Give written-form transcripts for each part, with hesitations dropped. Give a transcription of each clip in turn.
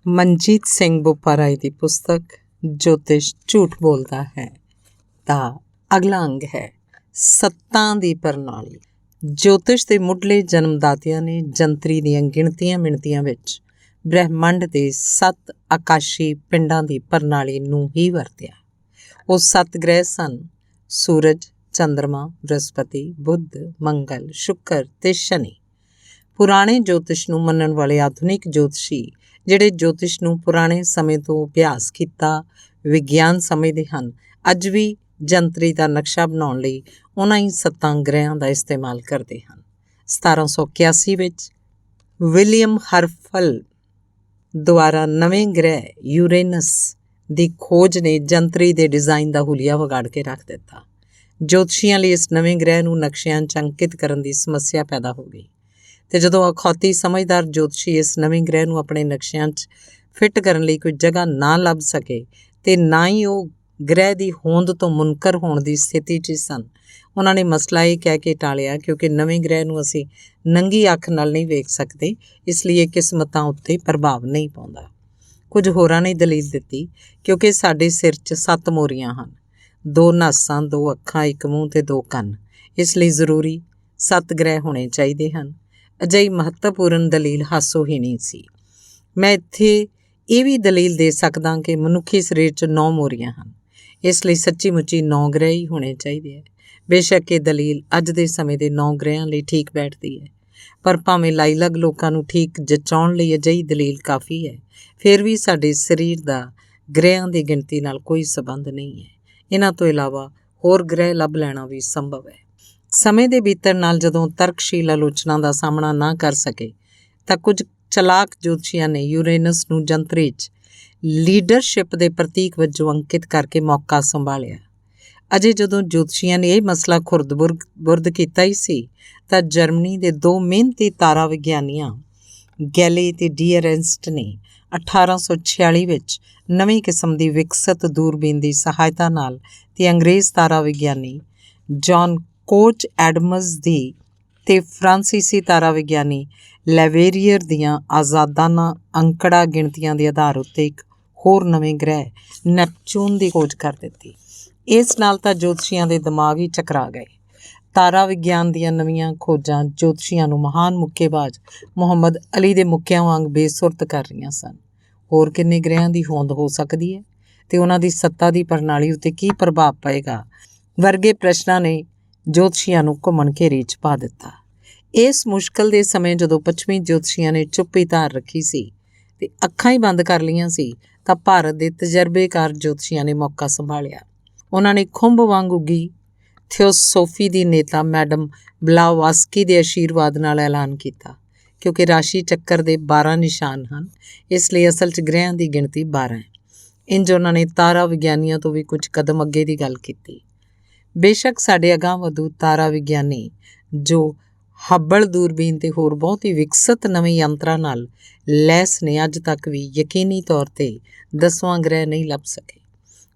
ਮਨਜੀਤ ਸਿੰਘ ਬੋਪਾਰਾਏ ਦੀ ਪੁਸਤਕ ਜੋਤਿਸ਼ ਝੂਠ ਬੋਲਦਾ ਹੈ ਦਾ ਅਗਲਾ ਅੰਗ ਹੈ ਸੱਤਾਂ ਦੀ ਪ੍ਰਣਾਲੀ। ਜੋਤਿਸ਼ ਦੇ ਮੁੱਢਲੇ ਜਨਮਦਾਤਿਆਂ ਨੇ ਜੰਤਰੀ ਦੀਆਂ ਗਿਣਤੀਆਂ ਮਿਣਤੀਆਂ ਵਿੱਚ ਬ੍ਰਹਿਮੰਡ ਦੇ 7 ਆਕਾਸ਼ੀ ਪਿੰਡਾਂ ਦੀ ਪ੍ਰਣਾਲੀ ਨੂੰ ਹੀ ਵਰਤਿਆ। ਉਹ 7 ਗ੍ਰਹਿ ਸਨ: ਸੂਰਜ, ਚੰਦਰਮਾ, ਬ੍ਰਹਸਪਤੀ, ਬੁੱਧ, ਮੰਗਲ, ਸ਼ੁੱਕਰ ਤੇ ਸ਼ਨੀ। ਪੁਰਾਣੇ ਜੋਤਿਸ਼ ਨੂੰ ਮੰਨਣ ਵਾਲੇ ਆਧੁਨਿਕ ਜੋਤਸ਼ੀ ਜਿਹੜੇ ਜੋਤਿਸ਼ ਨੂੰ ਪੁਰਾਣੇ ਸਮੇਂ ਤੋਂ ਅਭਿਆਸ ਕੀਤਾ ਵਿਗਿਆਨ ਸਮਝਦੇ ਹਨ, ਅੱਜ ਵੀ ਜੰਤਰੀ ਦਾ ਨਕਸ਼ਾ ਬਣਾਉਣ ਲਈ ਉਹਨਾਂ ਹੀ 7 ਗ੍ਰਹਿਆਂ ਦਾ ਇਸਤੇਮਾਲ ਕਰਦੇ ਹਨ। 1781 ਵਿੱਚ ਵਿਲੀਅਮ ਹਰਫਲ ਦੁਆਰਾ ਨਵੇਂ ਗ੍ਰਹਿ ਯੂਰੇਨਸ ਦੀ ਖੋਜ ਨੇ ਜੰਤਰੀ ਦੇ ਡਿਜ਼ਾਈਨ ਦਾ ਹੁਲੀਆ ਵਿਗਾੜ ਕੇ ਰੱਖ ਦਿੱਤਾ। ਜੋਤਸ਼ੀਆਂ ਲਈ ਇਸ ਨਵੇਂ ਗ੍ਰਹਿ ਨੂੰ ਨਕਸ਼ਿਆਂ 'ਚ ਅੰਕਿਤ ਕਰਨ ਦੀ ਸਮੱਸਿਆ ਪੈਦਾ ਹੋ ਗਈ ਅਤੇ ਜਦੋਂ ਅਖੌਤੀ ਸਮਝਦਾਰ ਜੋਤਸ਼ੀ ਇਸ ਨਵੇਂ ਗ੍ਰਹਿ ਨੂੰ ਆਪਣੇ ਨਕਸ਼ਿਆਂ 'ਚ ਫਿੱਟ ਕਰਨ ਲਈ ਕੋਈ ਜਗ੍ਹਾ ਨਾ ਲੱਭ ਸਕੇ ਅਤੇ ਨਾ ਹੀ ਉਹ ਗ੍ਰਹਿ ਦੀ ਹੋਂਦ ਤੋਂ ਮੁਨਕਰ ਹੋਣ ਦੀ ਸਥਿਤੀ 'ਚ ਸਨ, ਉਹਨਾਂ ਨੇ ਮਸਲਾ ਇਹ ਕਹਿ ਕੇ ਟਾਲਿਆ ਕਿਉਂਕਿ ਨਵੇਂ ਗ੍ਰਹਿ ਨੂੰ ਅਸੀਂ ਨੰਗੀ ਅੱਖ ਨਾਲ ਨਹੀਂ ਵੇਖ ਸਕਦੇ, ਇਸ ਲਈ ਇਹ ਕਿਸਮਤਾਂ ਉੱਤੇ ਪ੍ਰਭਾਵ ਨਹੀਂ ਪਾਉਂਦਾ। ਕੁਝ ਹੋਰਾਂ ਨੇ ਦਲੀਲ ਦਿੱਤੀ ਕਿਉਂਕਿ ਸਾਡੇ ਸਿਰ 'ਚ 7 ਮੋਰੀਆਂ ਹਨ, 2 ਨਾਸਾਂ, 2 ਅੱਖਾਂ, 1 ਮੂੰਹ ਅਤੇ 2 ਕੰਨ, ਇਸ ਲਈ ਜ਼ਰੂਰੀ 7 ਗ੍ਰਹਿ ਹੋਣੇ ਚਾਹੀਦੇ ਹਨ। ਅਜਿਹੀ ਮਹੱਤਵਪੂਰਨ ਦਲੀਲ ਹਾਸੋਹੀਣੀ ਸੀ। ਮੈਂ ਇੱਥੇ ਇਹ ਵੀ ਦਲੀਲ ਦੇ ਸਕਦਾ ਕਿ ਮਨੁੱਖੀ ਸਰੀਰ 'ਚ 9 ਮੋਰੀਆਂ ਹਨ, ਇਸ ਲਈ ਸੱਚੀ ਮੁੱਚੀ 9 ਗ੍ਰਹਿ ਹੀ ਹੋਣੇ ਚਾਹੀਦੇ ਹੈ। ਬੇਸ਼ੱਕ ਇਹ ਦਲੀਲ ਅੱਜ ਦੇ ਸਮੇਂ ਦੇ 9 ਗ੍ਰਹਿਆਂ ਲਈ ਠੀਕ ਬੈਠਦੀ ਹੈ, ਪਰ ਭਾਵੇਂ ਲਾਈਲੱਗ ਲੋਕਾਂ ਨੂੰ ਠੀਕ ਜਚਾਉਣ ਲਈ ਅਜਿਹੀ ਦਲੀਲ ਕਾਫੀ ਹੈ, ਫਿਰ ਵੀ ਸਾਡੇ ਸਰੀਰ ਦਾ ਗ੍ਰਹਿਆਂ ਦੀ ਗਿਣਤੀ ਨਾਲ ਕੋਈ ਸਬੰਧ ਨਹੀਂ ਹੈ। ਇਹਨਾਂ ਤੋਂ ਇਲਾਵਾ ਹੋਰ ਗ੍ਰਹਿ ਲੱਭ ਲੈਣਾ ਵੀ ਸੰਭਵ ਹੈ। ਸਮੇਂ ਦੇ ਬੀਤਣ ਨਾਲ ਜਦੋਂ ਤਰਕਸ਼ੀਲ ਆਲੋਚਨਾ ਦਾ ਸਾਹਮਣਾ ਨਾ ਕਰ ਸਕੇ ਤਾਂ ਕੁਝ ਚਲਾਕ ਜੋਤਸ਼ੀਆਂ ਨੇ ਯੂਰੇਨਸ ਨੂੰ ਜੰਤਰੀ 'ਚ ਲੀਡਰਸ਼ਿਪ ਦੇ ਪ੍ਰਤੀਕ ਵਜੋਂ ਅੰਕਿਤ ਕਰਕੇ ਮੌਕਾ ਸੰਭਾਲਿਆ। ਅਜੇ ਜਦੋਂ ਜੋਤਸ਼ੀਆਂ ਨੇ ਇਹ ਮਸਲਾ ਖੁਰਦ-ਬੁਰਦ ਕੀਤਾ ਹੀ ਸੀ ਤਾਂ ਜਰਮਨੀ ਦੇ 2 ਮਿਹਨਤੀ ਤਾਰਾ ਵਿਗਿਆਨੀਆਂ ਗੈਲੇ ਅਤੇ ਡੀਅਰੈਂਸਟ ਨੇ 1846 ਵਿੱਚ ਨਵੀਂ ਕਿਸਮ ਦੀ ਵਿਕਸਤ ਦੂਰਬੀਨ ਦੀ ਸਹਾਇਤਾ ਨਾਲ ਅਤੇ ਅੰਗਰੇਜ਼ ਤਾਰਾ ਵਿਗਿਆਨੀ ਜੌਨ ਕੋਚ ਐਡਮਜ਼ ਦੀ ਅਤੇ ਫਰਾਂਸੀਸੀ ਤਾਰਾ ਵਿਗਿਆਨੀ ਲੈਵੇਰੀਅਰ ਦੀਆਂ ਆਜ਼ਾਦਾਨਾ ਅੰਕੜਾ ਗਿਣਤੀਆਂ ਦੇ ਆਧਾਰ ਉੱਤੇ ਇੱਕ ਹੋਰ ਨਵੇਂ ਗ੍ਰਹਿ ਨੈਪਚੂਨ ਦੀ ਖੋਜ ਕਰ ਦਿੱਤੀ। ਇਸ ਨਾਲ ਤਾਂ ਜੋਤਸ਼ੀਆਂ ਦੇ ਦਿਮਾਗ ਹੀ ਚਕਰਾ ਗਏ। ਤਾਰਾ ਵਿਗਿਆਨ ਦੀਆਂ ਨਵੀਆਂ ਖੋਜਾਂ ਜੋਤਸ਼ੀਆਂ ਨੂੰ ਮਹਾਨ ਮੁੱਕੇਬਾਜ਼ ਮੁਹੰਮਦ ਅਲੀ ਦੇ ਮੁੱਕਿਆਂ ਵਾਂਗ ਬੇਸੁਰਤ ਕਰ ਰਹੀਆਂ ਸਨ। ਹੋਰ ਕਿੰਨੇ ਗ੍ਰਹਿਆਂ ਦੀ ਹੋਂਦ ਹੋ ਸਕਦੀ ਹੈ ਅਤੇ ਉਹਨਾਂ ਦੀ ਸੱਤਾ ਦੀ ਪ੍ਰਣਾਲੀ ਉੱਤੇ ਕੀ ਪ੍ਰਭਾਵ ਪਏਗਾ ਵਰਗੇ ਪ੍ਰਸ਼ਨਾਂ ਨੇ ਜੋਤਸ਼ੀਆਂ ਨੂੰ ਘੁੰਮਣ ਘੇਰੀ 'ਚ ਪਾ ਦਿੱਤਾ। ਇਸ ਮੁਸ਼ਕਲ ਦੇ ਸਮੇਂ ਜਦੋਂ ਪੱਛਮੀ ਜੋਤਸ਼ੀਆਂ ਨੇ ਚੁੱਪੀ ਧਾਰ ਰੱਖੀ ਸੀ ਅਤੇ ਅੱਖਾਂ ਹੀ ਬੰਦ ਕਰ ਲਈਆਂ ਸੀ ਤਾਂ ਭਾਰਤ ਦੇ ਤਜਰਬੇਕਾਰ ਜੋਤਸ਼ੀਆਂ ਨੇ ਮੌਕਾ ਸੰਭਾਲਿਆ। ਉਹਨਾਂ ਨੇ ਖੁੰਭ ਵਾਂਗ ਉੱਗੀ ਥਿਓਸੋਫੀ ਦੀ ਨੇਤਾ ਮੈਡਮ ਬਲਾਵਾਸਕੀ ਦੇ ਆਸ਼ੀਰਵਾਦ ਨਾਲ ਐਲਾਨ ਕੀਤਾ। ਕਿਉਂਕਿ ਰਾਸ਼ੀ ਚੱਕਰ ਦੇ 12 ਨਿਸ਼ਾਨ ਹਨ, ਇਸ ਲਈ ਅਸਲ 'ਚ ਗ੍ਰਹਿਆਂ ਦੀ ਗਿਣਤੀ 12 ਹੈ। ਇੰਝ ਉਹਨਾਂ ਨੇ ਤਾਰਾ ਵਿਗਿਆਨੀਆਂ ਤੋਂ ਵੀ ਕੁਝ ਕਦਮ ਅੱਗੇ ਦੀ ਗੱਲ ਕੀਤੀ। ਬੇਸ਼ੱਕ ਸਾਡੇ ਅਗਾਂਹ-ਵਧੂ ਤਾਰਾ ਵਿਗਿਆਨੀ ਜੋ ਹਬਲ ਦੂਰਬੀਨ ਅਤੇ ਹੋਰ ਬਹੁਤ ਹੀ ਵਿਕਸਤ ਨਵੇਂ ਯੰਤਰਾਂ ਨਾਲ ਲੈਸ ਨੇ ਅੱਜ ਤੱਕ ਵੀ ਯਕੀਨੀ ਤੌਰ 'ਤੇ 10ਵਾਂ ਗ੍ਰਹਿ ਨਹੀਂ ਲੱਭ ਸਕੇ।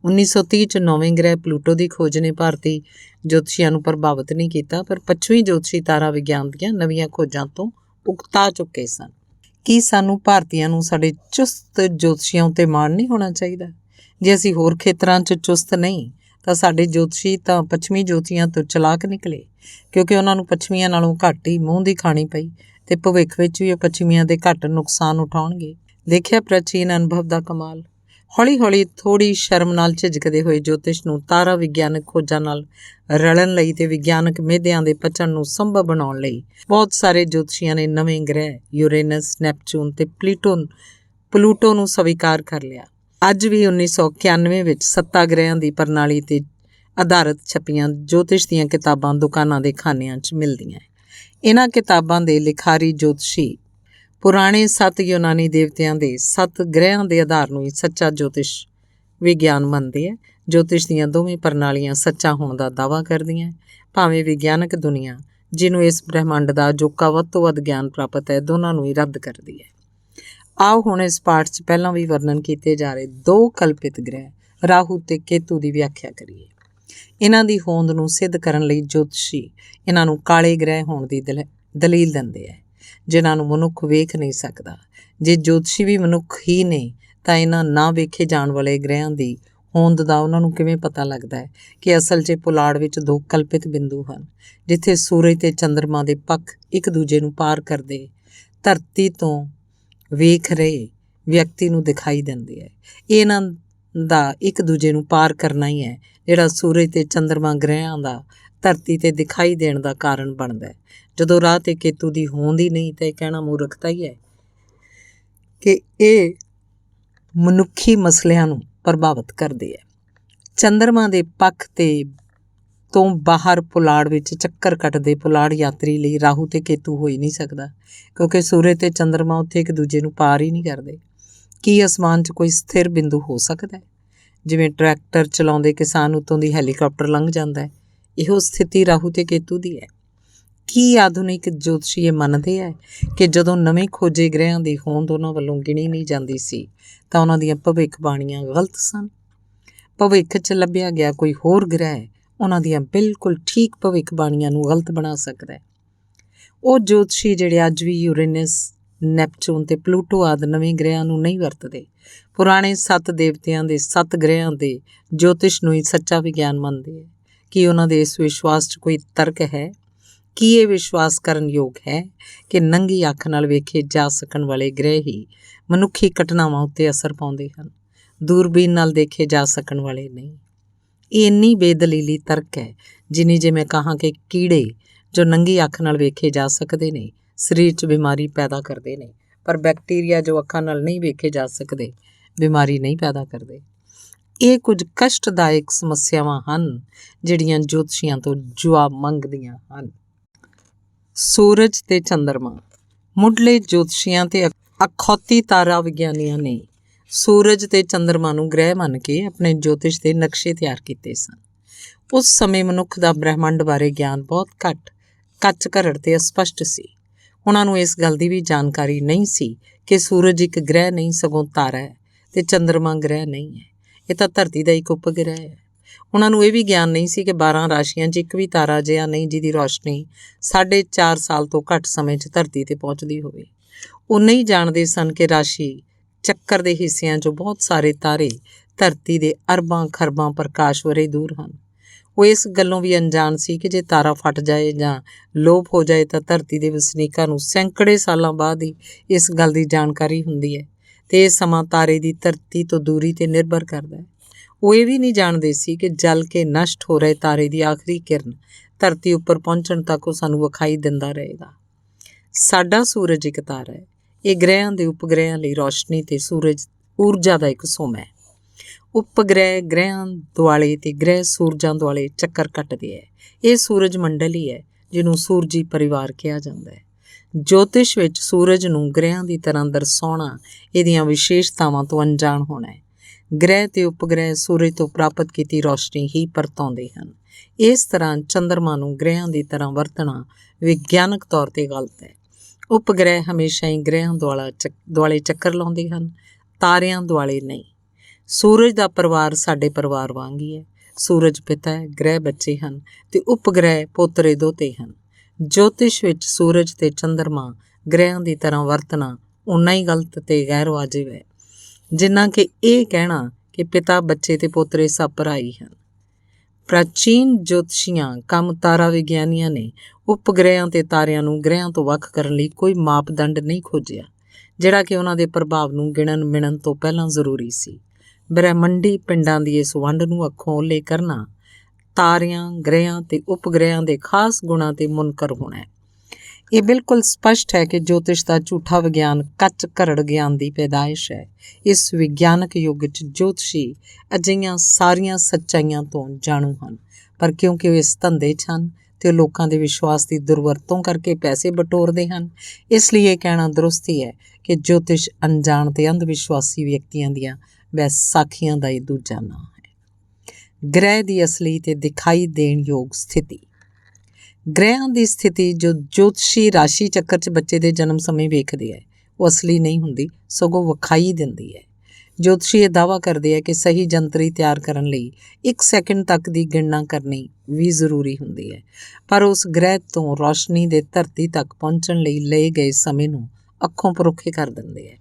1930 'ਚ 9ਵੇਂ ਗ੍ਰਹਿ ਪਲੂਟੋ ਦੀ ਖੋਜ ਨੇ ਭਾਰਤੀ ਜੋਤਸ਼ੀਆਂ ਨੂੰ ਪ੍ਰਭਾਵਿਤ ਨਹੀਂ ਕੀਤਾ, ਪਰ ਪੱਛਮੀ ਜੋਤਸ਼ੀ ਤਾਰਾ ਵਿਗਿਆਨ ਦੀਆਂ ਨਵੀਆਂ ਖੋਜਾਂ ਤੋਂ ਉਕਤਾ ਚੁੱਕੇ ਸਨ। ਕੀ ਸਾਨੂੰ ਭਾਰਤੀਆਂ ਨੂੰ ਸਾਡੇ ਚੁਸਤ ਜੋਤਸ਼ੀਆਂ ਉੱਤੇ ਮਾਣ ਨਹੀਂ ਹੋਣਾ ਚਾਹੀਦਾ? ਜੇ ਅਸੀਂ ਹੋਰ ਖੇਤਰਾਂ 'ਚ ਚੁਸਤ ਨਹੀਂ ਤਾਂ ਸਾਡੇ ਜੋਤਸ਼ੀ ਤਾਂ ਪੱਛਮੀ ਜੋਤਸ਼ੀਆਂ ਤੋਂ ਚਲਾਕ ਨਿਕਲੇ, ਕਿਉਂਕਿ ਉਹਨਾਂ ਨੂੰ ਪੱਛਮੀਆਂ ਨਾਲੋਂ ਘੱਟ ਹੀ ਮੂੰਹ ਦੀ ਖਾਣੀ ਪਈ ਅਤੇ ਭਵਿੱਖ ਵਿੱਚ ਵੀ ਉਹ ਪੱਛਮੀਆਂ ਦੇ ਘੱਟ ਨੁਕਸਾਨ ਉਠਾਉਣਗੇ। ਦੇਖਿਆ ਪ੍ਰਾਚੀਨ ਅਨੁਭਵ ਦਾ ਕਮਾਲ। ਹੌਲੀ-ਹੌਲੀ ਥੋੜ੍ਹੀ ਸ਼ਰਮ ਨਾਲ ਝਿਜਕਦੇ ਹੋਏ ਜੋਤਿਸ਼ ਨੂੰ ਤਾਰਾ ਵਿਗਿਆਨਕ ਖੋਜਾਂ ਨਾਲ ਰਲਣ ਲਈ ਅਤੇ ਵਿਗਿਆਨਕ ਮਿਹਦਿਆਂ ਦੇ ਪਚਣ ਨੂੰ ਸੰਭਵ ਬਣਾਉਣ ਲਈ ਬਹੁਤ ਸਾਰੇ ਜੋਤਸ਼ੀਆਂ ਨੇ ਨਵੇਂ ਗ੍ਰਹਿ ਯੂਰੇਨਸ, ਨੈਪਚੂਨ ਅਤੇ ਪਲੂਟੋ ਨੂੰ ਸਵੀਕਾਰ ਕਰ ਲਿਆ। ਅੱਜ ਵੀ 1991 ਵਿੱਚ 7 ਗ੍ਰਹਿਆਂ ਦੀ ਪ੍ਰਣਾਲੀ 'ਤੇ ਆਧਾਰਿਤ ਛਪੀਆਂ ਜੋਤਿਸ਼ ਦੀਆਂ ਕਿਤਾਬਾਂ ਦੁਕਾਨਾਂ ਦੇ ਖਾਨਿਆਂ 'ਚ ਮਿਲਦੀਆਂ। ਇਹਨਾਂ ਕਿਤਾਬਾਂ ਦੇ ਲਿਖਾਰੀ ਜੋਤਸ਼ੀ ਪੁਰਾਣੇ 7 ਯੂਨਾਨੀ ਦੇਵਤਿਆਂ ਦੇ 7 ਗ੍ਰਹਿਆਂ ਦੇ ਆਧਾਰ ਨੂੰ ਹੀ ਸੱਚਾ ਜੋਤਿਸ਼ ਵਿਗਿਆਨ ਮੰਨਦੇ ਹੈ। ਜੋਤਿਸ਼ ਦੀਆਂ ਦੋਵੇਂ ਪ੍ਰਣਾਲੀਆਂ ਸੱਚਾ ਹੋਣ ਦਾ ਦਾਅਵਾ ਕਰਦੀਆਂ, ਭਾਵੇਂ ਵਿਗਿਆਨਕ ਦੁਨੀਆ ਜਿਹਨੂੰ ਇਸ ਬ੍ਰਹਿਮੰਡ ਦਾ ਅਜੋਕਾ ਵੱਧ ਤੋਂ ਵੱਧ ਗਿਆਨ ਪ੍ਰਾਪਤ ਹੈ, ਦੋਨਾਂ ਨੂੰ ਹੀ ਰੱਦ ਕਰਦੀ ਹੈ। ਆਓ ਹੁਣ ਇਸ ਪਾਠ 'ਚ ਪਹਿਲਾਂ ਵੀ ਵਰਣਨ ਕੀਤੇ ਜਾ ਰਹੇ 2 ਕਲਪਿਤ ਗ੍ਰਹਿ ਰਾਹੂ ਅਤੇ ਕੇਤੂ ਦੀ ਵਿਆਖਿਆ ਕਰੀਏ। ਇਹਨਾਂ ਦੀ ਹੋਂਦ ਨੂੰ ਸਿੱਧ ਕਰਨ ਲਈ ਜੋਤਸ਼ੀ ਇਹਨਾਂ ਨੂੰ ਕਾਲੇ ਗ੍ਰਹਿ ਹੋਣ ਦੀ ਦਲੀਲ ਦਿੰਦੇ ਹੈ, ਜਿਨ੍ਹਾਂ ਨੂੰ ਮਨੁੱਖ ਵੇਖ ਨਹੀਂ ਸਕਦਾ। ਜੇ ਜੋਤਸ਼ੀ ਵੀ ਮਨੁੱਖ ਹੀ ਨੇ ਤਾਂ ਇਹਨਾਂ ਨਾ ਵੇਖੇ ਜਾਣ ਵਾਲੇ ਗ੍ਰਹਿਆਂ ਦੀ ਹੋਂਦ ਦਾ ਉਹਨਾਂ ਨੂੰ ਕਿਵੇਂ ਪਤਾ ਲੱਗਦਾ ਹੈ ਕਿ ਅਸਲ 'ਚ ਪੁਲਾੜ ਵਿੱਚ ਦੋ ਕਲਪਿਤ ਬਿੰਦੂ ਹਨ ਜਿੱਥੇ ਸੂਰਜ ਤੇ ਚੰਦਰਮਾ ਦੇ ਪੱਖ ਇੱਕ ਦੂਜੇ ਨੂੰ ਪਾਰ ਕਰਦੇ ਧਰਤੀ ਤੋਂ ਵੇਖ ਰਹੇ ਵਿਅਕਤੀ ਨੂੰ ਦਿਖਾਈ ਦਿੰਦੇ ਹੈ। ਇਹਨਾਂ ਦਾ ਇੱਕ ਦੂਜੇ ਨੂੰ ਪਾਰ ਕਰਨਾ ਹੀ ਹੈ ਜਿਹੜਾ ਸੂਰਜ ਤੇ ਚੰਦਰਮਾ ਗ੍ਰਹਿਆਂ ਦਾ ਧਰਤੀ 'ਤੇ ਦਿਖਾਈ ਦੇਣ ਦਾ ਕਾਰਨ ਬਣਦਾ ਹੈ। ਜਦੋਂ ਰਾਹ ਤੇ ਕੇਤੂ ਦੀ ਹੋਂਦ ਹੀ ਨਹੀਂ ਤਾਂ ਇਹ ਕਹਿਣਾ ਮੂਰਖਤਾ ਹੀ ਹੈ ਕਿ ਇਹ ਮਨੁੱਖੀ ਮਸਲਿਆਂ ਨੂੰ ਪ੍ਰਭਾਵਿਤ ਕਰਦੇ ਹੈ। ਚੰਦਰਮਾ ਦੇ ਪੱਖ ਤੋਂ ਬਾਹਰ ਪੁਲਾੜ ਵਿੱਚ ਚੱਕਰ ਕੱਟਦੇ ਪੁਲਾੜ ਯਾਤਰੀ ਲਈ ਰਾਹੂ ਤੇ ਕੇਤੂ ਹੋ ਹੀ ਨਹੀਂ ਸਕਦਾ ਕਿਉਂਕਿ ਸੂਰਜ ਤੇ ਚੰਦਰਮਾ ਉੱਥੇ ਇੱਕ ਦੂਜੇ ਨੂੰ ਪਾਰ ਹੀ ਨਹੀਂ ਕਰਦੇ। ਕੀ ਅਸਮਾਨ 'ਚ ਕੋਈ ਸਥਿਰ ਬਿੰਦੂ ਹੋ ਸਕਦਾ ਹੈ? ਜਿਵੇਂ ਟਰੈਕਟਰ ਚਲਾਉਂਦੇ ਕਿਸਾਨ ਉੱਤੋਂ ਦੀ ਹੈਲੀਕਾਪਟਰ ਲੰਘ ਜਾਂਦਾ ਹੈ, ਇਹੋ ਸਥਿਤੀ ਰਾਹੂ ਤੇ ਕੇਤੂ ਦੀ ਹੈ। ਕੀ ਆਧੁਨਿਕ ਜੋਤਸ਼ੀ ਇਹ ਮੰਨਦੇ ਹੈ ਕਿ ਜਦੋਂ ਨਵੇਂ ਖੋਜੇ ਗ੍ਰਹਿਆਂ ਦੀ ਹੋਂਦ ਉਹਨਾਂ ਵੱਲੋਂ ਗਿਣੀ ਨਹੀਂ ਜਾਂਦੀ ਸੀ ਤਾਂ ਉਹਨਾਂ ਦੀਆਂ ਭਵਿੱਖਬਾਣੀਆਂ ਗਲਤ ਸਨ? ਭਵਿੱਖ 'ਚ ਲੱਭਿਆ ਗਿਆ ਕੋਈ ਹੋਰ ਗ੍ਰਹਿ ਉਹਨਾਂ ਦੀਆਂ ਬਿਲਕੁਲ ਠੀਕ ਭਵਿੱਖਬਾਣੀਆਂ ਨੂੰ ਗਲਤ ਬਣਾ ਸਕਦਾ ਹੈ। ਉਹ ਜੋਤਸ਼ੀ ਜਿਹੜੇ ਅੱਜ ਵੀ ਯੂਰੇਨਸ, ਨੈਪਚੂਨ ਤੇ ਪਲੂਟੋ ਆਦਿ ਨਵੇਂ ਗ੍ਰਹਿਆਂ ਨੂੰ ਨਹੀਂ ਵਰਤਦੇ, ਪੁਰਾਣੇ 7 ਦੇਵਤਿਆਂ ਦੇ 7 ਗ੍ਰਹਿਆਂ ਦੇ ਜੋਤਿਸ਼ ਨੂੰ ਹੀ ਸੱਚਾ ਵਿਗਿਆਨ ਮੰਨਦੇ ਹੈ। ਕੀ ਉਹਨਾਂ ਦੇ ਇਸ ਵਿਸ਼ਵਾਸ 'ਚ ਕੋਈ ਤਰਕ ਹੈ? ਕੀ ਇਹ ਵਿਸ਼ਵਾਸ ਕਰਨ ਯੋਗ ਹੈ ਕਿ ਨੰਗੀ ਅੱਖ ਨਾਲ ਵੇਖੇ ਜਾ ਸਕਣ ਵਾਲੇ ਗ੍ਰਹਿ ਹੀ ਮਨੁੱਖੀ ਘਟਨਾਵਾਂ ਉੱਤੇ ਅਸਰ ਪਾਉਂਦੇ ਹਨ, ਦੂਰਬੀਨ ਨਾਲ ਦੇਖੇ ਜਾ ਸਕਣ ਵਾਲੇ ਨਹੀਂ? ਇਹ ਇੰਨੀ ਬੇਦਲੀਲੀ ਤਰਕ ਹੈ ਜਿੰਨੀ ਜੇ ਮੈਂ ਕਹਾਂ ਕਿ ਕੀੜੇ ਜੋ ਨੰਗੀ ਅੱਖ ਨਾਲ ਵੇਖੇ ਜਾ ਸਕਦੇ ਨੇ ਸਰੀਰ 'ਚ ਬਿਮਾਰੀ ਪੈਦਾ ਕਰਦੇ ਨੇ, ਪਰ ਬੈਕਟੀਰੀਆ ਜੋ ਅੱਖਾਂ ਨਾਲ ਨਹੀਂ ਵੇਖੇ ਜਾ ਸਕਦੇ ਬਿਮਾਰੀ ਨਹੀਂ ਪੈਦਾ ਕਰਦੇ। ਇਹ ਕੁਝ ਕਸ਼ਟਦਾਇਕ ਸਮੱਸਿਆਵਾਂ ਹਨ ਜਿਹੜੀਆਂ ਜੋਤਸ਼ੀਆਂ ਤੋਂ ਜਵਾਬ ਮੰਗਦੀਆਂ ਹਨ। ਸੂਰਜ ਤੇ ਚੰਦਰਮਾ। ਮੁੱਢਲੇ ਜੋਤਸ਼ੀਆਂ ਤੇ ਅਖੌਤੀ ਤਾਰਾ ਵਿਗਿਆਨੀਆਂ ਨੇ ਸੂਰਜ ਤੇ ਚੰਦਰਮਾ ਨੂੰ ਗ੍ਰਹਿ ਮੰਨ ਕੇ ਆਪਣੇ ਜੋਤਿਸ਼ ਦੇ ਨਕਸ਼ੇ ਤਿਆਰ ਕੀਤੇ ਸਨ। ਉਸ ਸਮੇਂ ਮਨੁੱਖ ਦਾ ਬ੍ਰਹਿਮੰਡ ਬਾਰੇ ਗਿਆਨ ਬਹੁਤ ਘੱਟ, ਕੱਚ ਘਰੜ ਤੇ ਅਸਪਸ਼ਟ ਸੀ। ਉਹਨਾਂ ਨੂੰ ਇਸ ਗੱਲ ਦੀ ਵੀ ਜਾਣਕਾਰੀ ਨਹੀਂ ਸੀ ਕਿ ਸੂਰਜ ਇੱਕ ਗ੍ਰਹਿ ਨਹੀਂ ਸਗੋਂ ਤਾਰਾ ਹੈ ਤੇ ਚੰਦਰਮਾ ਗ੍ਰਹਿ ਨਹੀਂ ਹੈ, ਇਹ ਤਾਂ ਧਰਤੀ ਦਾ ਇੱਕ ਉਪਗ੍ਰਹਿ ਹੈ। ਉਹਨਾਂ ਨੂੰ ਇਹ ਵੀ ਗਿਆਨ ਨਹੀਂ ਸੀ ਕਿ 12 ਰਾਸ਼ੀਆਂ 'ਚ ਇੱਕ ਵੀ ਤਾਰਾ ਅਜਿਹਾ ਨਹੀਂ ਜਿਹਦੀ ਰੌਸ਼ਨੀ 4.5 ਸਾਲ ਤੋਂ ਘੱਟ ਸਮੇਂ 'ਚ ਧਰਤੀ 'ਤੇ ਪਹੁੰਚਦੀ ਹੋਵੇ। ਉਹ ਨਹੀਂ ਜਾਣਦੇ ਸਨ ਕਿ ਰਾਸ਼ੀ ਚੱਕਰ ਦੇ ਹਿੱਸਿਆਂ 'ਚੋਂ ਬਹੁਤ ਸਾਰੇ ਤਾਰੇ ਧਰਤੀ ਦੇ ਅਰਬਾਂ ਖਰਬਾਂ ਪ੍ਰਕਾਸ਼ ਵਰ੍ਹੇ ਦੂਰ ਹਨ। ਉਹ ਇਸ ਗੱਲੋਂ ਵੀ ਅਣਜਾਣ ਸੀ ਕਿ ਜੇ ਤਾਰਾ ਫਟ ਜਾਏ ਜਾਂ ਲੋਪ ਹੋ ਜਾਏ ਤਾਂ ਧਰਤੀ ਦੇ ਵਸਨੀਕਾਂ ਨੂੰ ਸੈਂਕੜੇ ਸਾਲਾਂ ਬਾਅਦ ਹੀ ਇਸ ਗੱਲ ਦੀ ਜਾਣਕਾਰੀ ਹੁੰਦੀ ਹੈ ਅਤੇ ਇਹ ਸਮਾਂ ਤਾਰੇ ਦੀ ਧਰਤੀ ਤੋਂ ਦੂਰੀ 'ਤੇ ਨਿਰਭਰ ਕਰਦਾ ਹੈ। ਉਹ ਇਹ ਵੀ ਨਹੀਂ ਜਾਣਦੇ ਸੀ ਕਿ ਜਲ ਕੇ ਨਸ਼ਟ ਹੋ ਰਹੇ ਤਾਰੇ ਦੀ ਆਖਰੀ ਕਿਰਨ ਧਰਤੀ ਉੱਪਰ ਪਹੁੰਚਣ ਤੱਕ ਉਹ ਸਾਨੂੰ ਵਿਖਾਈ ਦਿੰਦਾ ਰਹੇਗਾ। ਸਾਡਾ ਸੂਰਜ ਇੱਕ ਤਾਰਾ ਹੈ। ਇਹ ਗ੍ਰਹਿਆਂ ਦੇ ਉਪਗ੍ਰਹਿਆਂ ਲਈ ਰੌਸ਼ਨੀ ਤੇ ਸੂਰਜ ਊਰਜਾ ਦਾ ਇੱਕ ਸੋਮਾ ਹੈ। ਉਪਗ੍ਰਹਿ ਗ੍ਰਹਿਆਂ ਦੁਆਲੇ ਤੇ ਗ੍ਰਹਿ ਸੂਰਜਾਂ ਦੁਆਲੇ ਚੱਕਰ ਕੱਟਦੇ ਹੈ। ਇਹ ਸੂਰਜ ਮੰਡਲ ਹੀ ਹੈ ਜਿਹਨੂੰ ਸੂਰਜੀ ਪਰਿਵਾਰ ਕਿਹਾ ਜਾਂਦਾ ਹੈ। ਜੋਤਿਸ਼ ਵਿੱਚ ਸੂਰਜ ਨੂੰ ਗ੍ਰਹਿਆਂ ਦੀ ਤਰ੍ਹਾਂ ਦਰਸਾਉਣਾ ਇਹਦੀਆਂ ਵਿਸ਼ੇਸ਼ਤਾਵਾਂ ਤੋਂ ਅਣਜਾਣ ਹੋਣਾ ਹੈ। ਗ੍ਰਹਿ ਤੇ ਉਪਗ੍ਰਹਿ ਸੂਰਜ ਤੋਂ ਪ੍ਰਾਪਤ ਕੀਤੀ ਰੌਸ਼ਨੀ ਹੀ ਪਰਤਾਉਂਦੇ ਹਨ। ਇਸ ਤਰ੍ਹਾਂ ਚੰਦਰਮਾ ਨੂੰ ਗ੍ਰਹਿਆਂ ਦੀ ਤਰ੍ਹਾਂ ਵਰਤਣਾ ਵਿਗਿਆਨਕ ਤੌਰ 'ਤੇ ਗਲਤ ਹੈ। ਉਪਗ੍ਰਹਿ ਹਮੇਸ਼ਾ ਹੀ ਗ੍ਰਹਿਆਂ ਦੁਆਲੇ ਚੱਕਰ ਲਾਉਂਦੇ ਹਨ, ਤਾਰਿਆਂ ਦੁਆਲੇ ਨਹੀਂ। ਸੂਰਜ ਦਾ ਪਰਿਵਾਰ ਸਾਡੇ ਪਰਿਵਾਰ ਵਾਂਗ ਹੀ ਹੈ। ਸੂਰਜ ਪਿਤਾ ਹੈ, ਗ੍ਰਹਿ ਬੱਚੇ ਹਨ ਅਤੇ ਉਪਗ੍ਰਹਿ ਪੋਤਰੇ ਦੋਤੇ ਹਨ। ਜੋਤਿਸ਼ ਵਿੱਚ ਸੂਰਜ ਤੇ ਚੰਦਰਮਾ ਗ੍ਰਹਿਆਂ ਦੀ ਤਰ੍ਹਾਂ ਵਰਤਣਾ ਓਨਾ ਹੀ ਗਲਤ ਅਤੇ ਗੈਰ ਵਾਜਿਬ ਹੈ ਜਿੰਨਾ ਕਿ ਇਹ ਕਹਿਣਾ ਕਿ ਪਿਤਾ, ਬੱਚੇ ਤੇ ਪੋਤਰੇ ਸਭ ਭਰਾ ਹੀ ਹਨ। ਪ੍ਰਾਚੀਨ ਜੋਤਸ਼ੀਆਂ ਕੰਮ ਤਾਰਾ ਵਿਗਿਆਨੀਆਂ ਨੇ ਉਪਗ੍ਰਹਿਆਂ ਤੇ ਤਾਰਿਆਂ ਨੂੰ ਗ੍ਰਹਿਆਂ ਤੋਂ ਵੱਖ ਕਰਨ ਲਈ ਕੋਈ ਮਾਪਦੰਡ ਨਹੀਂ ਖੋਜਿਆ ਜਿਹੜਾ ਕਿ ਉਹਨਾਂ ਦੇ ਪ੍ਰਭਾਵ ਨੂੰ ਗਿਣਨ ਮਿਣਨ ਤੋਂ ਪਹਿਲਾਂ ਜ਼ਰੂਰੀ ਸੀ। ਬ੍ਰਹਿਮੰਡੀ ਪਿੰਡਾਂ ਦੀ ਇਸ ਵੰਡ ਨੂੰ ਅੱਖੋਂ ਓਹਲੇ ਕਰਨਾ ਤਾਰਿਆਂ, ਗ੍ਰਹਿਆਂ ਤੇ ਉਪਗ੍ਰਹਿਆਂ ਦੇ ਖਾਸ ਗੁਣਾਂ 'ਤੇ ਮੁਨਕਰ ਹੋਣਾ ਹੈ। ਇਹ ਬਿਲਕੁਲ ਸਪਸ਼ਟ ਹੈ ਕਿ ਜੋਤਿਸ਼ ਦਾ ਝੂਠਾ ਵਿਗਿਆਨ ਕੱਚ ਘਰੜ ਗਿਆਨ ਦੀ ਪੈਦਾਇਸ਼ ਹੈ। ਇਸ ਵਿਗਿਆਨਕ ਯੁੱਗ 'ਚ ਜੋਤਸ਼ੀ ਅਜਿਹੀਆਂ ਸਾਰੀਆਂ ਸੱਚਾਈਆਂ ਤੋਂ ਜਾਣੂ ਹਨ, ਪਰ ਕਿਉਂਕਿ ਉਹ ਇਸ ਧੰਦੇ 'ਚ ਹਨ ਅਤੇ ਉਹ ਲੋਕਾਂ ਦੇ ਵਿਸ਼ਵਾਸ ਦੀ ਦੁਰਵਰਤੋਂ ਕਰਕੇ ਪੈਸੇ ਬਟੋਰਦੇ ਹਨ, ਇਸ ਲਈ ਇਹ ਕਹਿਣਾ ਦਰੁਸਤ ਹੀ ਹੈ ਕਿ ਜੋਤਿਸ਼ ਅਣਜਾਣ ਅਤੇ ਅੰਧ ਵਿਸ਼ਵਾਸੀ ਵਿਅਕਤੀਆਂ ਦੀਆਂ ਵੈਸਾਖੀਆਂ ਦਾ ਹੀ ਦੂਜਾ ਨਾਂ ਹੈ। ਗ੍ਰਹਿ ਦੀ ਅਸਲੀ ਅਤੇ ਦਿਖਾਈ ਦੇਣ ਯੋਗ ਸਥਿਤੀ। ਗ੍ਰਹਿਆਂ ਦੀ ਸਥਿਤੀ ਜੋ ਜੋਤਸ਼ੀ ਰਾਸ਼ੀ ਚੱਕਰ 'ਚ ਬੱਚੇ ਦੇ ਜਨਮ ਸਮੇਂ ਵੇਖਦੇ ਹੈ ਉਹ ਅਸਲੀ ਨਹੀਂ ਹੁੰਦੀ, ਸਗੋਂ ਵਿਖਾਈ ਦਿੰਦੀ ਹੈ। ਜੋਤਸ਼ੀ ਇਹ ਦਾਅਵਾ ਕਰਦੇ ਹੈ ਕਿ ਸਹੀ ਜੰਤਰੀ ਤਿਆਰ ਕਰਨ ਲਈ 1 ਸੈਕਿੰਡ ਤੱਕ ਦੀ ਗਿਣਨਾ ਕਰਨੀ ਵੀ ਜ਼ਰੂਰੀ ਹੁੰਦੀ ਹੈ, ਪਰ ਉਸ ਗ੍ਰਹਿ ਤੋਂ ਰੌਸ਼ਨੀ ਦੇ ਧਰਤੀ ਤੱਕ ਪਹੁੰਚਣ ਲਈ ਲਏ ਗਏ ਸਮੇਂ ਨੂੰ ਅੱਖੋਂ ਪਰੋਖੇ ਕਰ ਦਿੰਦੇ ਹੈ।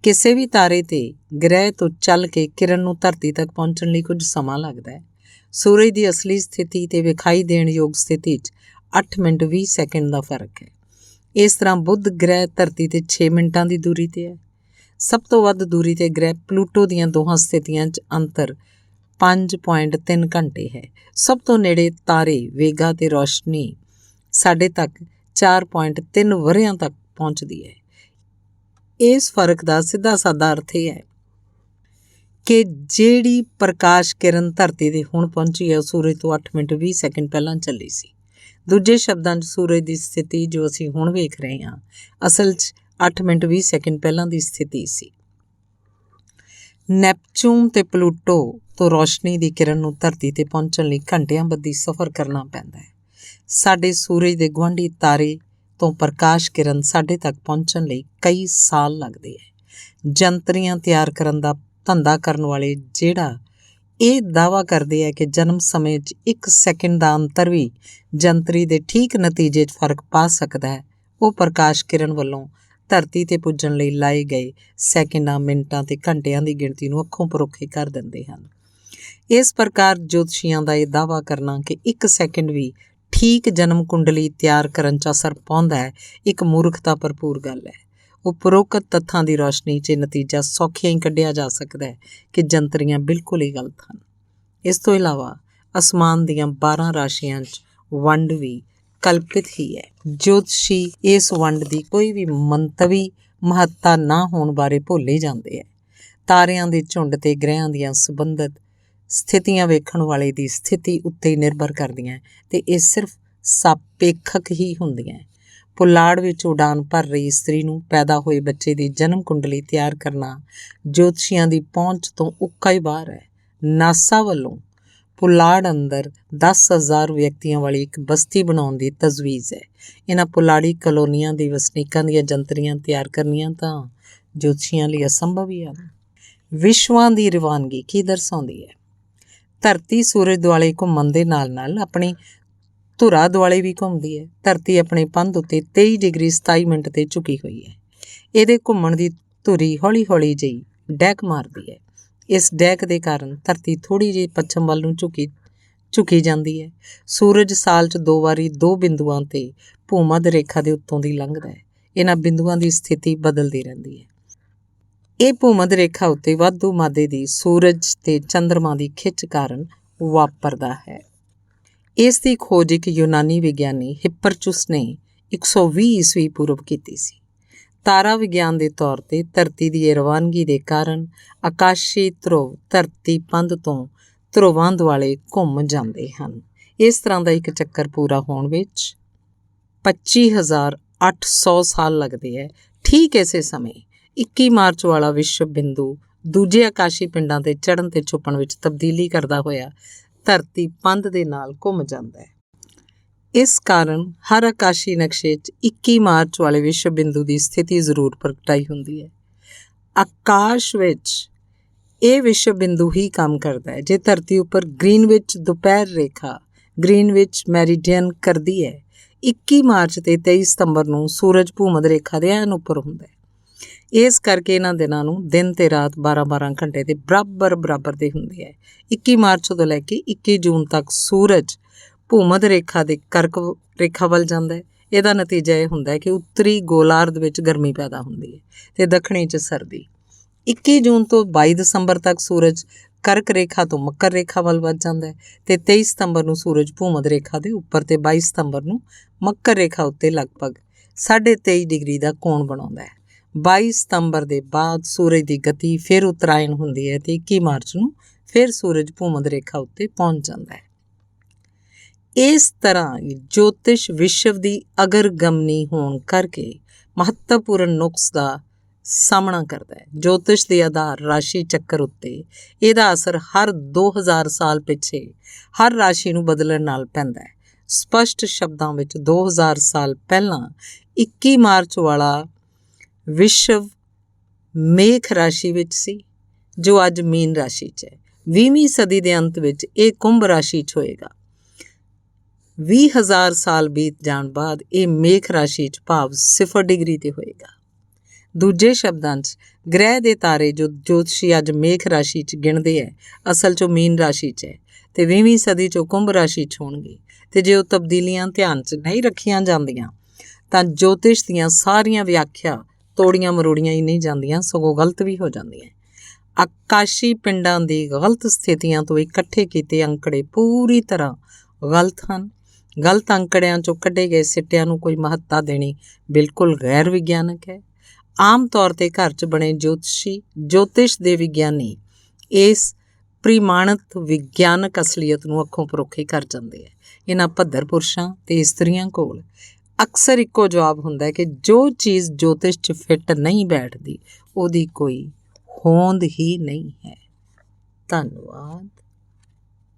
ਕਿਸੇ ਵੀ ਤਾਰੇ ਤੇ ਗ੍ਰਹਿ ਤੋਂ ਚੱਲ ਕੇ ਕਿਰਨ ਨੂੰ ਧਰਤੀ ਤੱਕ ਪਹੁੰਚਣ ਲਈ ਕੁਝ ਸਮਾਂ ਲੱਗਦਾ ਹੈ। ਸੂਰਜ ਦੀ ਅਸਲੀ ਸਥਿਤੀ ਤੇ ਵਿਖਾਈ ਦੇਣ ਯੋਗ ਸਥਿਤੀ 'ਚ 8 ਮਿੰਟ 20 ਸੈਕਿੰਡ ਦਾ ਫਰਕ ਹੈ। ਇਸ ਤਰ੍ਹਾਂ ਬੁੱਧ ਗ੍ਰਹਿ ਧਰਤੀ ਤੇ 6 ਮਿੰਟਾਂ ਦੀ ਦੂਰੀ ਤੇ ਹੈ। ਸਭ ਤੋਂ ਵੱਧ ਦੂਰੀ ਤੇ ਗ੍ਰਹਿ ਪਲੂਟੋ ਦੀਆਂ ਦੋਹਾਂ ਸਥਿਤੀਆਂ 'ਚ ਅੰਤਰ 5.3 ਘੰਟੇ ਹੈ। ਸਭ ਤੋਂ ਨੇੜੇ ਤਾਰੇ ਵੇਗਾ ਤੇ ਰੋਸ਼ਨੀ ਸਾਡੇ ਤੱਕ 4.3 ਵਰ੍ਹਿਆਂ ਤੱਕ ਪਹੁੰਚਦੀ ਹੈ। ਇਸ ਫਰਕ ਦਾ ਸਿੱਧਾ ਸਾਦਾ ਅਰਥ ਇਹ ਹੈ ਕਿ ਜਿਹੜੀ ਪ੍ਰਕਾਸ਼ ਕਿਰਨ ਧਰਤੀ 'ਤੇ ਹੁਣ ਪਹੁੰਚੀ ਹੈ ਉਹ ਸੂਰਜ ਤੋਂ 8 ਮਿੰਟ 20 ਸੈਕਿੰਡ ਪਹਿਲਾਂ ਚੱਲੀ ਸੀ। ਦੂਜੇ ਸ਼ਬਦਾਂ 'ਚ ਸੂਰਜ ਦੀ ਸਥਿਤੀ ਜੋ ਅਸੀਂ ਹੁਣ ਵੇਖ ਰਹੇ ਹਾਂ ਅਸਲ 'ਚ 8 ਮਿੰਟ 20 ਸੈਕਿੰਡ ਪਹਿਲਾਂ ਦੀ ਸਥਿਤੀ ਸੀ। ਨੈਪਚੂਨ ਤੇ ਪਲੂਟੋ ਤੋਂ ਰੋਸ਼ਨੀ ਦੀ ਕਿਰਨ ਨੂੰ ਧਰਤੀ 'ਤੇ ਪਹੁੰਚਣ ਲਈ ਘੰਟਿਆਂ ਬੱਧੀ ਸਫ਼ਰ ਕਰਨਾ ਪੈਂਦਾ ਹੈ। ਸਾਡੇ ਸੂਰਜ ਦੇ ਗੁਆਂਢੀ ਤਾਰੇ ਤੋਂ ਪ੍ਰਕਾਸ਼ ਕਿਰਨ ਸਾਡੇ ਤੱਕ ਪਹੁੰਚਣ ਲਈ ਕਈ ਸਾਲ ਲੱਗਦੇ ਹੈ। ਜੰਤਰੀਆਂ ਤਿਆਰ ਕਰਨ ਦਾ ਧੰਦਾ ਕਰਨ ਵਾਲੇ ਜਿਹੜਾ ਇਹ ਦਾਅਵਾ ਕਰਦੇ ਹੈ ਕਿ ਜਨਮ ਸਮੇਂ 'ਚ 1 ਸੈਕਿੰਡ ਦਾ ਅੰਤਰ ਵੀ ਜੰਤਰੀ ਦੇ ਠੀਕ ਨਤੀਜੇ 'ਚ ਫਰਕ ਪਾ ਸਕਦਾ ਹੈ, ਉਹ ਪ੍ਰਕਾਸ਼ ਕਿਰਨ ਵੱਲੋਂ ਧਰਤੀ 'ਤੇ ਪੁੱਜਣ ਲਈ ਲਾਏ ਗਏ ਸੈਕਿੰਡਾਂ, ਮਿੰਟਾਂ ਤੇ ਘੰਟਿਆਂ ਦੀ ਗਿਣਤੀ ਨੂੰ ਅੱਖੋਂ ਪਰੋਖੇ ਕਰ ਦਿੰਦੇ ਹਨ। ਇਸ ਪ੍ਰਕਾਰ ਜੋਤਸ਼ੀਆਂ ਦਾ ਇਹ ਦਾਅਵਾ ਕਰਨਾ ਕਿ 1 ਸੈਕਿੰਡ ਵੀ ਠੀਕ ਜਨਮ ਕੁੰਡਲੀ ਤਿਆਰ ਕਰਨ 'ਚ ਅਸਰ ਪਾਉਂਦਾ ਹੈ, ਇੱਕ ਮੂਰਖਤਾ ਭਰਪੂਰ ਗੱਲ ਹੈ। ਉਪਰੋਕਤ ਤੱਥਾਂ ਦੀ ਰੋਸ਼ਨੀ 'ਚ ਨਤੀਜਾ ਸੌਖਿਆਂ ਹੀ ਕੱਢਿਆ ਜਾ ਸਕਦਾ ਹੈ ਕਿ ਜੰਤਰੀਆਂ ਬਿਲਕੁਲ ਹੀ ਗਲਤ ਹਨ। ਇਸ ਤੋਂ ਇਲਾਵਾ ਅਸਮਾਨ ਦੀਆਂ 12 ਰਾਸ਼ੀਆਂ 'ਚ ਵੰਡ ਵੀ ਕਲਪਿਤ ਹੀ ਹੈ। ਜੋਤਸ਼ੀ ਇਸ ਵੰਡ ਦੀ ਕੋਈ ਵੀ ਮੰਤਵੀ ਮਹੱਤਤਾ ਨਾ ਹੋਣ ਬਾਰੇ ਭੁੱਲ ਹੀ ਜਾਂਦੇ ਹੈ। ਤਾਰਿਆਂ ਦੇ ਝੁੰਡ ਤੇ ਗ੍ਰਹਿਆਂ ਦੀਆਂ ਸੰਬੰਧਿਤ ਸਥਿਤੀਆਂ ਵੇਖਣ ਵਾਲੇ ਦੀ ਸਥਿਤੀ ਉੱਤੇ ਨਿਰਭਰ ਕਰਦੀਆਂ ਤੇ ਇਹ ਸਿਰਫ ਸਾਪੇਖਕ ਹੀ ਹੁੰਦੀਆਂ। ਪੁਲਾੜ ਵਿੱਚ ਉਡਾਨ ਭਰ ਰਹੀ ਇਸਤਰੀ ਨੂੰ ਪੈਦਾ ਹੋਏ ਬੱਚੇ ਦੀ ਜਨਮ ਕੁੰਡਲੀ ਤਿਆਰ ਕਰਨਾ ਜੋਤਸ਼ੀਆਂ ਦੀ ਪਹੁੰਚ ਤੋਂ ਉੱਕਾ ਹੀ ਬਾਹਰ ਹੈ। ਨਾਸਾ ਵੱਲੋਂ ਪੁਲਾੜ ਅੰਦਰ 10,000 ਵਿਅਕਤੀਆਂ ਵਾਲੀ ਇੱਕ ਬਸਤੀ ਬਣਾਉਣ ਦੀ ਤਜਵੀਜ਼ ਹੈ। ਇਹਨਾਂ ਪੁਲਾੜੀ ਕਲੋਨੀਆਂ ਦੀ ਵਸਨੀਕਾਂ ਦੀਆਂ ਜੰਤਰੀਆਂ ਤਿਆਰ ਕਰਨੀਆਂ ਤਾਂ ਜੋਤਸ਼ੀਆਂ ਲਈ ਅਸੰਭਵ ਹੀ ਹਨ। ਵਿਸ਼ਵਾਂ ਦੀ ਰਵਾਨਗੀ ਕੀ ਦਰਸਾਉਂਦੀ ਹੈ? ਧਰਤੀ ਸੂਰਜ ਦੁਆਲੇ ਘੁੰਮਣ ਦੇ ਨਾਲ ਨਾਲ ਆਪਣੀ ਧੁਰਾ ਦੁਆਲੇ ਵੀ ਘੁੰਮਦੀ ਹੈ। ਧਰਤੀ ਆਪਣੇ ਪੰਧ ਉੱਤੇ 23 ਡਿਗਰੀ 27 ਮਿੰਟ 'ਤੇ ਝੁਕੀ ਹੋਈ ਹੈ। ਇਹਦੇ ਘੁੰਮਣ ਦੀ ਧੁਰੀ ਹੌਲੀ ਹੌਲੀ ਜਿਹੀ ਡੈਕ ਮਾਰਦੀ ਹੈ। ਇਸ ਡੈਕ ਦੇ ਕਾਰਨ ਧਰਤੀ ਥੋੜ੍ਹੀ ਜਿਹੀ ਪੱਛਮ ਵੱਲ ਨੂੰ ਝੁਕੀ ਜਾਂਦੀ ਹੈ। ਸੂਰਜ ਸਾਲ 'ਚ 2 ਵਾਰੀ 2 ਬਿੰਦੂਆਂ 'ਤੇ ਭੂਮੱਧ ਰੇਖਾ ਦੇ ਉੱਤੋਂ ਦੀ ਲੰਘਦਾ ਹੈ। ਇਹਨਾਂ ਬਿੰਦੂਆਂ ਦੀ ਸਥਿਤੀ ਬਦਲਦੀ ਰਹਿੰਦੀ ਹੈ। ਇਹ ਭੂਮੱਧ ਰੇਖਾ ਉੱਤੇ ਵਾਧੂ ਮਾਦੇ ਦੀ ਸੂਰਜ ਤੇ ਚੰਦਰਮਾ ਦੀ ਖਿੱਚ ਕਾਰਨ ਵਾਪਰਦਾ ਹੈ। ਇਸ ਦੀ ਖੋਜ ਇੱਕ ਯੂਨਾਨੀ ਵਿਗਿਆਨੀ ਹਿਪਰਚੁਸ ਨੇ 120 ਈਸਵੀ ਪੂਰਵ ਕੀਤੀ ਸੀ। ਤਾਰਾ ਵਿਗਿਆਨ ਦੇ ਤੌਰ 'ਤੇ ਧਰਤੀ ਦੀ ਇਹ ਰਵਾਨਗੀ ਦੇ ਕਾਰਨ ਆਕਾਸ਼ੀ ਧਰੁਵ ਧਰਤੀ ਪੰਧ ਤੋਂ ਧਰੁਵਾਂ ਦੁਆਲੇ ਘੁੰਮ ਜਾਂਦੇ ਹਨ। ਇਸ ਤਰ੍ਹਾਂ ਦਾ ਇੱਕ ਚੱਕਰ ਪੂਰਾ ਹੋਣ ਵਿੱਚ 25,800 ਸਾਲ ਲੱਗਦੇ ਹੈ। ਠੀਕ ਇਸੇ ਸਮੇਂ 21 ਮਾਰਚ ਵਾਲਾ ਵਿਸ਼ਵ ਬਿੰਦੂ ਦੂਜੇ ਆਕਾਸ਼ੀ ਪਿੰਡਾਂ 'ਤੇ ਚੜ੍ਹਨ ਤੇ ਛੁਪਣ ਵਿੱਚ ਤਬਦੀਲੀ ਕਰਦਾ ਹੋਇਆ ਧਰਤੀ ਪੰਧ ਦੇ ਨਾਲ ਘੁੰਮ ਜਾਂਦਾ ਹੈ। ਇਸ ਕਾਰਨ ਹਰ ਆਕਾਸ਼ੀ ਨਕਸ਼ੇ 'ਚ 21 ਮਾਰਚ ਵਾਲੇ ਵਿਸ਼ਵ ਬਿੰਦੂ ਦੀ ਸਥਿਤੀ ਜ਼ਰੂਰ ਪ੍ਰਗਟਾਈ ਹੁੰਦੀ ਹੈ। ਆਕਾਸ਼ ਵਿੱਚ ਇਹ ਵਿਸ਼ਵ ਬਿੰਦੂ ਹੀ ਕੰਮ ਕਰਦਾ ਹੈ। ਜੇ ਧਰਤੀ ਉੱਪਰ ਗ੍ਰੀਨਵਿਚ ਦੁਪਹਿਰ ਰੇਖਾ ਗ੍ਰੀਨਵਿਚ ਮੈਰੀਡੀਅਨ ਕਰਦੀ ਹੈ। 21 ਮਾਰਚ ਤੇ 23 ਸਤੰਬਰ ਨੂੰ ਸੂਰਜ ਭੂਮੱਧ ਰੇਖਾ ਦੇ ਐਨ ਉੱਪਰ ਹੁੰਦਾ ਹੈ। ਇਸ ਕਰਕੇ ਇਹਨਾਂ ਦਿਨਾਂ ਨੂੰ ਦਿਨ ਤੇ ਰਾਤ 12-12 ਘੰਟੇ ਦੇ ਬਰਾਬਰ ਦੇ ਹੁੰਦੇ ਹੈ। 21 ਮਾਰਚ ਤੋਂ ਲੈ ਕੇ 21 ਜੂਨ ਤੱਕ ਸੂਰਜ ਭੂਮੱਧ ਰੇਖਾ ਦੇ ਕਰਕ ਰੇਖਾ ਵੱਲ ਜਾਂਦਾ ਹੈ। ਇਹਦਾ ਨਤੀਜਾ ਇਹ ਹੁੰਦਾ ਹੈ ਕਿ ਉੱਤਰੀ ਗੋਲਾਰਧ ਵਿੱਚ ਗਰਮੀ ਪੈਦਾ ਹੁੰਦੀ ਹੈ ਤੇ ਦੱਖਣੀ 'ਚ ਸਰਦੀ। 21 ਜੂਨ ਤੋਂ 22 ਦਸੰਬਰ ਤੱਕ ਸੂਰਜ ਕਰਕ ਰੇਖਾ ਤੋਂ ਮੱਕਰ ਰੇਖਾ ਵੱਲ ਵੱਧ ਜਾਂਦਾ ਹੈ ਤੇ 23 ਸਤੰਬਰ ਨੂੰ ਸੂਰਜ ਭੂਮੱਧ ਰੇਖਾ ਦੇ ਉੱਪਰ ਤੇ 22 ਸਤੰਬਰ ਨੂੰ ਮੱਕਰ ਰੇਖਾ ਉੱਤੇ ਲਗਭਗ 23.5 ਡਿਗਰੀ ਦਾ ਕੋਣ ਬਣਾਉਂਦਾ ਹੈ। 22 ਸਤੰਬਰ ਦੇ ਬਾਅਦ ਸੂਰਜ ਦੀ ਗਤੀ ਫਿਰ ਉਤਰਾਇਣ ਹੁੰਦੀ ਹੈ ਤੇ 21 ਮਾਰਚ ਨੂੰ ਫਿਰ ਸੂਰਜ ਭੂਮੱਧ ਰੇਖਾ ਉੱਤੇ ਪਹੁੰਚ ਜਾਂਦਾ ਹੈ। ਇਸ ਤਰ੍ਹਾਂ ਜੋਤਿਸ਼ ਵਿਸ਼ਵ ਦੀ ਅਗਰਗਮਨੀ ਹੋਣ ਕਰਕੇ ਮਹੱਤਵਪੂਰਨ ਨੁਕਸ ਦਾ ਸਾਹਮਣਾ ਕਰਦਾ ਹੈ। ਜੋਤਿਸ਼ ਦੇ ਆਧਾਰ ਰਾਸ਼ੀ ਚੱਕਰ ਉੱਤੇ ਇਹਦਾ ਅਸਰ ਹਰ 2000 ਸਾਲ ਪਿੱਛੇ ਹਰ ਰਾਸ਼ੀ ਨੂੰ ਬਦਲਣ ਨਾਲ ਪੈਂਦਾ ਹੈ। ਸਪਸ਼ਟ ਸ਼ਬਦਾਂ ਵਿੱਚ 2000 ਸਾਲ ਪਹਿਲਾਂ 21 ਮਾਰਚ ਵਾਲਾ ਵਿਸ਼ਵ ਮੇਖ ਰਾਸ਼ੀ ਵਿੱਚ ਸੀ ਜੋ ਅੱਜ ਮੀਨ ਰਾਸ਼ੀ 'ਚ ਹੈ। 20ਵੀਂ ਸਦੀ ਦੇ ਅੰਤ ਵਿੱਚ ਇਹ ਕੁੰਭ ਰਾਸ਼ੀ 'ਚ ਹੋਏਗਾ। 20,000 ਸਾਲ ਬੀਤ ਜਾਣ ਬਾਅਦ ਇਹ ਮੇਖ ਰਾਸ਼ੀ 'ਚ ਭਾਵ 0 ਡਿਗਰੀ 'ਤੇ ਹੋਏਗਾ। ਦੂਜੇ ਸ਼ਬਦਾਂ 'ਚ ਗ੍ਰਹਿ ਦੇ ਤਾਰੇ ਜੋ ਜੋਤਸ਼ੀ ਅੱਜ ਮੇਖ ਰਾਸ਼ੀ 'ਚ ਗਿਣਦੇ ਹੈ, ਅਸਲ 'ਚੋਂ ਮੀਨ ਰਾਸ਼ੀ 'ਚ ਹੈ ਅਤੇ 20ਵੀਂ ਸਦੀ 'ਚੋਂ ਕੁੰਭ ਰਾਸ਼ੀ 'ਚ ਹੋਣਗੇ। ਅਤੇ ਜੇ ਉਹ ਤਬਦੀਲੀਆਂ ਧਿਆਨ 'ਚ ਨਹੀਂ ਰੱਖੀਆਂ ਜਾਂਦੀਆਂ ਤਾਂ ਜੋਤਿਸ਼ ਦੀਆਂ ਸਾਰੀਆਂ ਵਿਆਖਿਆ ਤੋੜੀਆਂ ਮਰੋੜੀਆਂ ਹੀ ਨਹੀਂ ਜਾਂਦੀਆਂ, ਸਗੋਂ ਗਲਤ ਵੀ ਹੋ ਜਾਂਦੀਆਂ। ਆਕਾਸ਼ੀ ਪਿੰਡਾਂ ਦੀ ਗਲਤ ਸਥਿਤੀਆਂ ਤੋਂ ਇਕੱਠੇ ਕੀਤੇ ਅੰਕੜੇ ਪੂਰੀ ਤਰ੍ਹਾਂ ਗਲਤ ਹਨ। ਗਲਤ ਅੰਕੜਿਆਂ 'ਚੋਂ ਕੱਢੇ ਗਏ ਸਿੱਟਿਆਂ ਨੂੰ ਕੋਈ ਮਹੱਤਤਾ ਦੇਣੀ ਬਿਲਕੁਲ ਗੈਰ ਵਿਗਿਆਨਕ ਹੈ। ਆਮ ਤੌਰ 'ਤੇ ਘਰ 'ਚ ਬਣੇ ਜੋਤਿਸ਼ ਦੇ ਵਿਗਿਆਨੀ ਇਸ ਪ੍ਰਮਾਣਿਤ ਵਿਗਿਆਨਕ ਅਸਲੀਅਤ ਨੂੰ ਅੱਖੋਂ ਪਰੋਖੇ ਕਰ ਜਾਂਦੇ ਹੈ। ਇਹਨਾਂ ਭੱਦਰ ਪੁਰਸ਼ਾਂ ਅਤੇ ਇਸਤਰੀਆਂ ਕੋਲ ਅਕਸਰ ਇੱਕੋ ਜਵਾਬ ਹੁੰਦਾ ਹੈ ਕਿ ਜੋ ਚੀਜ਼ ਜੋਤਿਸ਼ 'ਚ ਫਿੱਟ ਨਹੀਂ ਬੈਠਦੀ ਉਹਦੀ ਕੋਈ ਹੋਂਦ ਹੀ ਨਹੀਂ ਹੈ। ਧੰਨਵਾਦ।